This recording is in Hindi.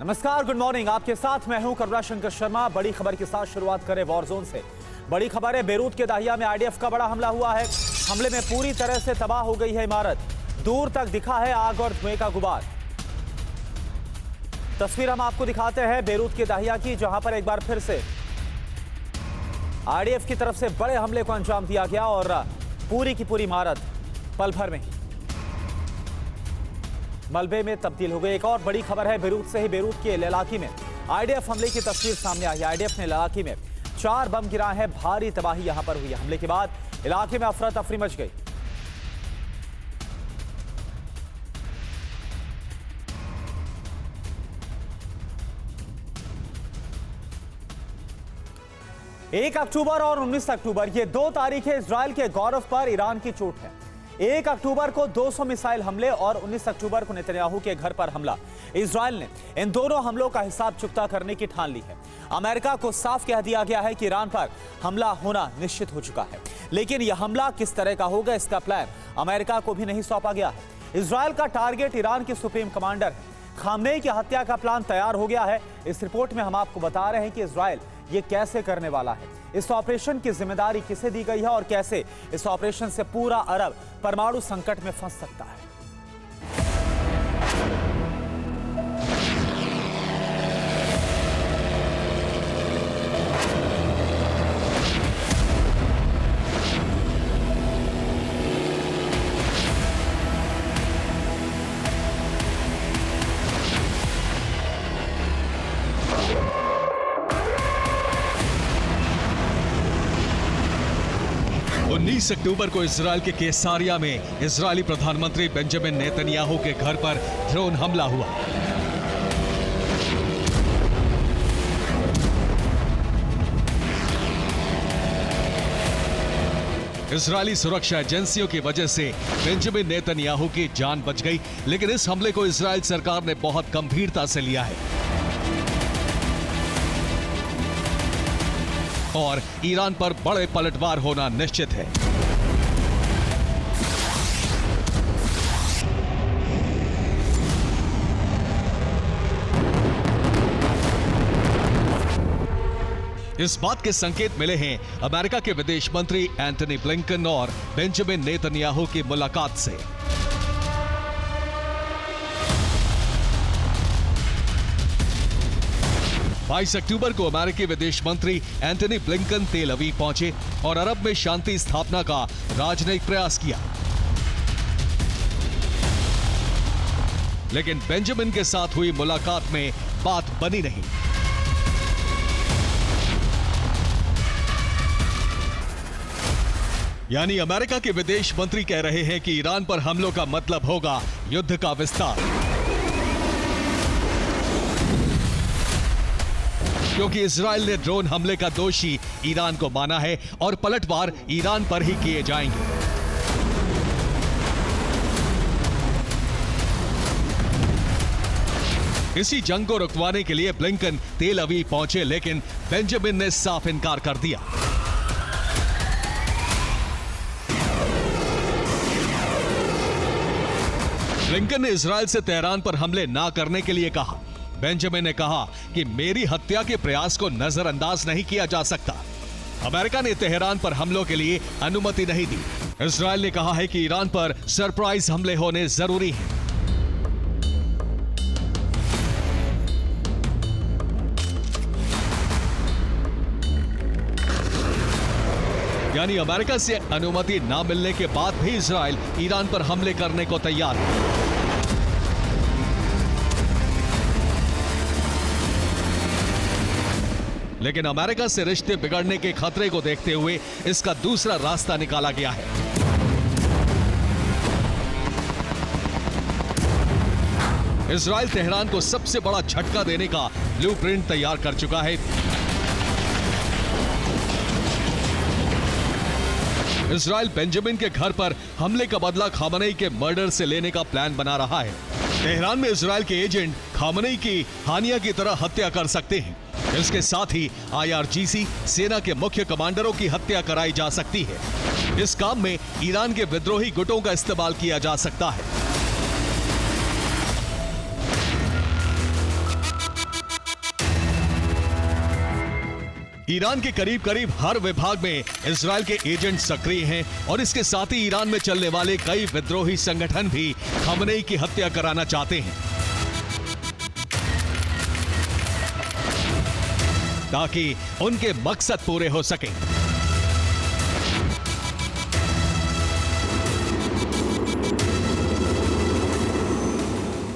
नमस्कार, गुड मॉर्निंग। आपके साथ मैं हूं करुणा शंकर शर्मा। बड़ी खबर के साथ शुरुआत करें वॉर जोन से। बड़ी खबर है, बेरूत के दाहिया में आईडीएफ का बड़ा हमला हुआ है। हमले में पूरी तरह से तबाह हो गई है इमारत। दूर तक दिखा है आग और धुएं का गुबार। तस्वीर हम आपको दिखाते हैं बेरूत के दाहिया की, जहां पर एक बार फिर से आईडीएफ की तरफ से बड़े हमले को अंजाम दिया गया और पूरी की पूरी इमारत पल भर में ही मलबे में तब्दील हो गई। एक और बड़ी खबर है बेरूत से ही। बेरूत के ललाकी में आईडीएफ हमले की तस्वीर सामने आई है। आईडीएफ ने ललाकी में 4 बम गिराए हैं। भारी तबाही यहां पर हुई है। हमले के बाद इलाके में अफरा तफरी मच गई। एक अक्टूबर और 19 अक्टूबर, ये 2 तारीखें इजरायल के गौरव पर ईरान की चोट है। 1 अक्टूबर को 200 मिसाइल हमले और 19 अक्टूबर को नेतन्याहू के घर पर हमला। इजरायल ने इन दोनों हमलों का हिसाब चुकता करने की ठान ली है। अमेरिका को साफ कह दिया गया है कि ईरान पर हमला होना निश्चित हो चुका है, लेकिन यह हमला किस तरह का होगा, इसका प्लान अमेरिका को भी नहीं सौंपा गया है। इजरायल का टारगेट ईरान के सुप्रीम कमांडर है। खामनेई की हत्या का प्लान तैयार हो गया है। इस रिपोर्ट में हम आपको बता रहे हैं कि इजरायल ये कैसे करने वाला है, इस ऑपरेशन की जिम्मेदारी किसे दी गई है और कैसे इस ऑपरेशन से पूरा अरब परमाणु संकट में फंस सकता है। अक्टूबर को इजरायल के कैसारिया में इजरायली प्रधानमंत्री बेंजामिन नेतन्याहू के घर पर ड्रोन हमला हुआ। इजरायली सुरक्षा एजेंसियों की वजह से बेंजामिन नेतन्याहू की जान बच गई, लेकिन इस हमले को इजरायल सरकार ने बहुत गंभीरता से लिया है और ईरान पर बड़े पलटवार होना निश्चित है। इस बात के संकेत मिले हैं अमेरिका के विदेश मंत्री एंटनी ब्लिंकन और बेंजामिन नेतन्याहू की मुलाकात से। अक्टूबर को अमेरिकी विदेश मंत्री एंटनी ब्लिंकन तेल अवीव पहुंचे और अरब में शांति स्थापना का राजनयिक प्रयास किया, लेकिन बेंजामिन के साथ हुई मुलाकात में बात बनी नहीं। यानी अमेरिका के विदेश मंत्री कह रहे हैं कि ईरान पर हमलों का मतलब होगा युद्ध का विस्तार, क्योंकि इजरायल ने ड्रोन हमले का दोषी ईरान को माना है और पलटवार ईरान पर ही किए जाएंगे। इसी जंग को रुकवाने के लिए ब्लिंकन तेल अवीव पहुंचे, लेकिन बेंजामिन ने साफ इनकार कर दिया। ब्लिंकन ने इजरायल से तेहरान पर हमले ना करने के लिए कहा। बेंजामिन ने कहा कि मेरी हत्या के प्रयास को नजरअंदाज नहीं किया जा सकता। अमेरिका ने तेहरान पर हमलों के लिए अनुमति नहीं दी। इजरायल ने कहा है कि ईरान पर सरप्राइज हमले होने जरूरी हैं। यानी अमेरिका से अनुमति ना मिलने के बाद भी इजरायल ईरान पर हमले करने को तैयार है। लेकिन अमेरिका से रिश्ते बिगड़ने के खतरे को देखते हुए इसका दूसरा रास्ता निकाला गया है। इजरायल तेहरान को सबसे बड़ा झटका देने का ब्लूप्रिंट तैयार कर चुका है। इजरायल बेंजामिन के घर पर हमले का बदला खामनेई के मर्डर से लेने का प्लान बना रहा है। तेहरान में इजरायल के एजेंट खामनेई की हानिया की तरह हत्या कर सकते हैं। इसके साथ ही IRGC सेना के मुख्य कमांडरों की हत्या कराई जा सकती है। इस काम में ईरान के विद्रोही गुटों का इस्तेमाल किया जा सकता है। ईरान के करीब करीब हर विभाग में इजराइल के एजेंट सक्रिय हैं और इसके साथ ही ईरान में चलने वाले कई विद्रोही संगठन भी खामनेई की हत्या कराना चाहते हैं ताकि उनके मकसद पूरे हो सके।